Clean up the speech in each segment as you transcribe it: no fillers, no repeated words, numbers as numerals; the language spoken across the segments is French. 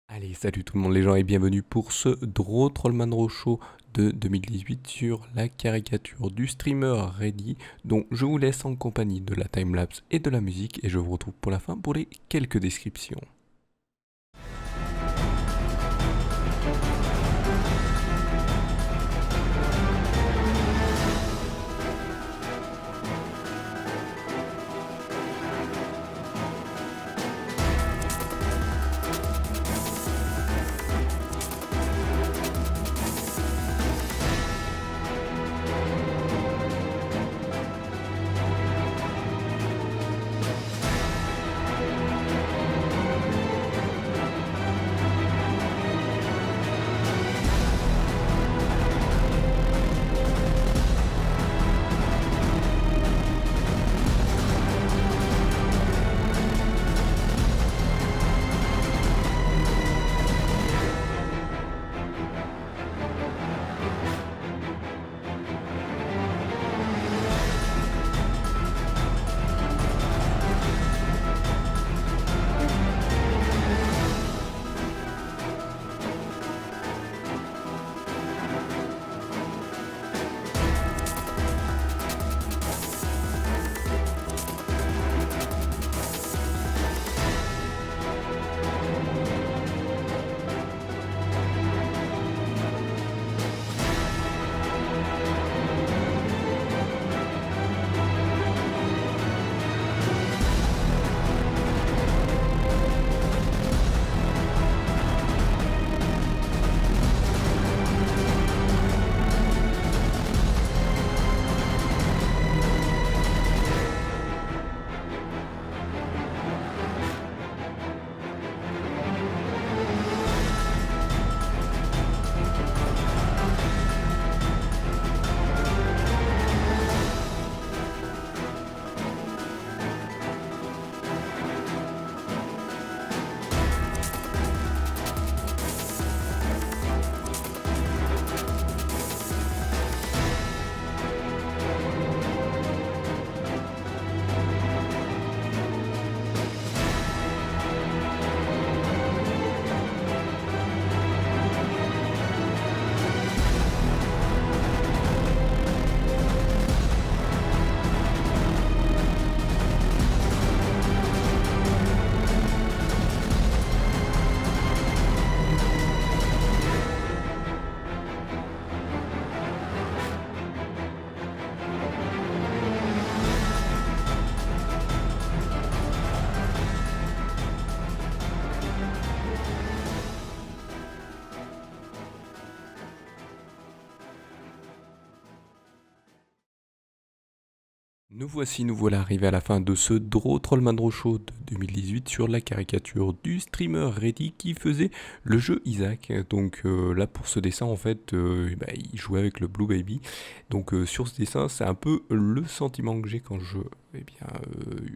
Allez, salut tout le monde les gens et bienvenue pour ce Draw Trollman Draw Show de 2018 sur la caricature du streamer Ready, dont je vous laisse en compagnie de la timelapse et de la musique et je vous retrouve pour la fin pour les quelques descriptions. Nous voilà arrivés à la fin de ce Draw Trollman Draw Show de 2018 sur la caricature du streamer Ready qui faisait le jeu Isaac. Donc là pour ce dessin en fait il jouait avec le Blue Baby. Donc sur ce dessin c'est un peu le sentiment que j'ai quand je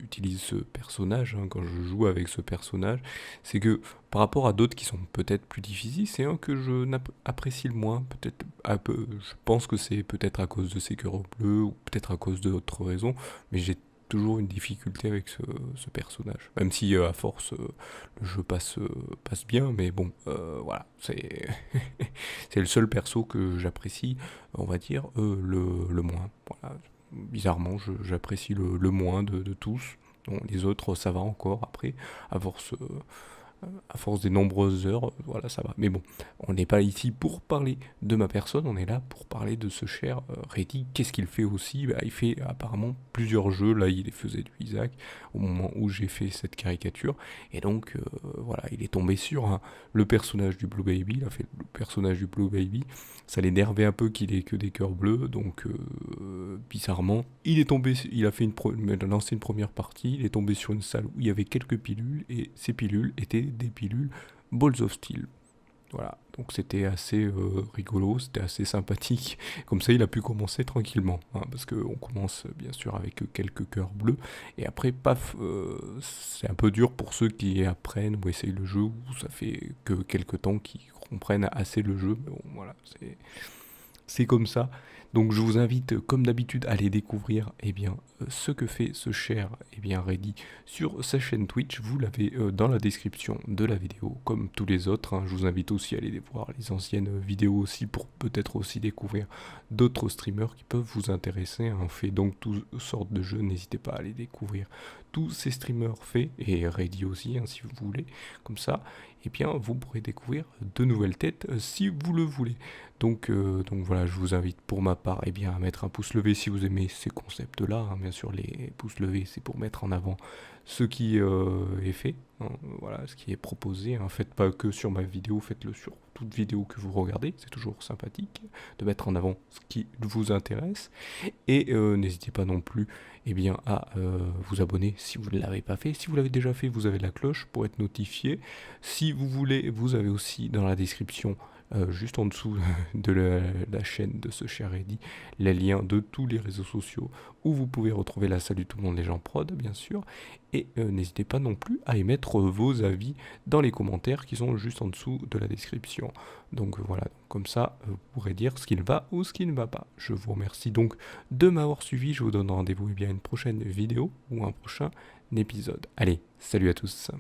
utilise ce personnage, hein, quand je joue avec ce personnage. C'est que par rapport à d'autres qui sont peut-être plus difficiles, c'est un que je apprécie le moins. Peut-être un peu, je pense que c'est peut-être à cause de ses cœurs bleus ou peut-être à cause d'autres raisons, mais j'ai toujours une difficulté avec ce personnage. Même si à force le jeu passe bien, mais bon, voilà, c'est c'est le seul perso que j'apprécie, on va dire, le moins. Voilà. Bizarrement, j'apprécie le moins de tous. Bon, les autres, ça va encore après, à force, à force des nombreuses heures, voilà, ça va. Mais bon, on n'est pas ici pour parler de ma personne, on est là pour parler de ce cher Reddy. Qu'est-ce qu'il fait aussi? Il fait apparemment plusieurs jeux. Là, il faisait du Isaac au moment où j'ai fait cette caricature. Et donc, voilà, il est tombé sur le personnage du Blue Baby. Il a fait le personnage du Blue Baby. Ça l'énervait un peu qu'il ait que des cœurs bleus. Donc, bizarrement, il a fait lancé une première partie. Il est tombé sur une salle où il y avait quelques pilules. Et ces pilules étaient des pilules Balls of Steel. Voilà, donc c'était assez rigolo, c'était assez sympathique. Comme ça, il a pu commencer tranquillement, hein, parce qu'on commence bien sûr avec quelques cœurs bleus, et après, paf, c'est un peu dur pour ceux qui apprennent ou essayent le jeu, ou ça fait que quelques temps qu'ils comprennent assez le jeu. Mais bon, voilà, c'est comme ça. Donc je vous invite, comme d'habitude, à aller découvrir ce que fait ce cher Reddy sur sa chaîne Twitch. Vous l'avez dans la description de la vidéo, comme tous les autres, hein. Je vous invite aussi à aller voir les anciennes vidéos aussi pour peut-être aussi découvrir d'autres streamers qui peuvent vous intéresser, hein. On fait donc toutes sortes de jeux, n'hésitez pas à aller découvrir tous ces streamers faits, et Reddy aussi, hein, si vous voulez. Comme ça, vous pourrez découvrir de nouvelles têtes si vous le voulez. Donc voilà, je vous invite pour ma part à mettre un pouce levé si vous aimez ces concepts-là, hein. Bien sûr, les pouces levés, c'est pour mettre en avant ce qui est fait, hein, voilà, ce qui est proposé, hein. Faites pas que sur ma vidéo, faites-le sur toute vidéo que vous regardez. C'est toujours sympathique de mettre en avant ce qui vous intéresse. Et n'hésitez pas non plus à vous abonner si vous ne l'avez pas fait. Si vous l'avez déjà fait, vous avez la cloche pour être notifié. Si vous voulez, vous avez aussi dans la description, juste en dessous de la chaîne de ce cher Eddy, les liens de tous les réseaux sociaux où vous pouvez retrouver la Salut tout le monde les gens prod, bien sûr. Et n'hésitez pas non plus à émettre vos avis dans les commentaires qui sont juste en dessous de la description. Donc voilà, comme ça, vous pourrez dire ce qu'il va ou ce qui ne va pas. Je vous remercie donc de m'avoir suivi. Je vous donne rendez-vous à une prochaine vidéo ou un prochain épisode. Allez, salut à tous.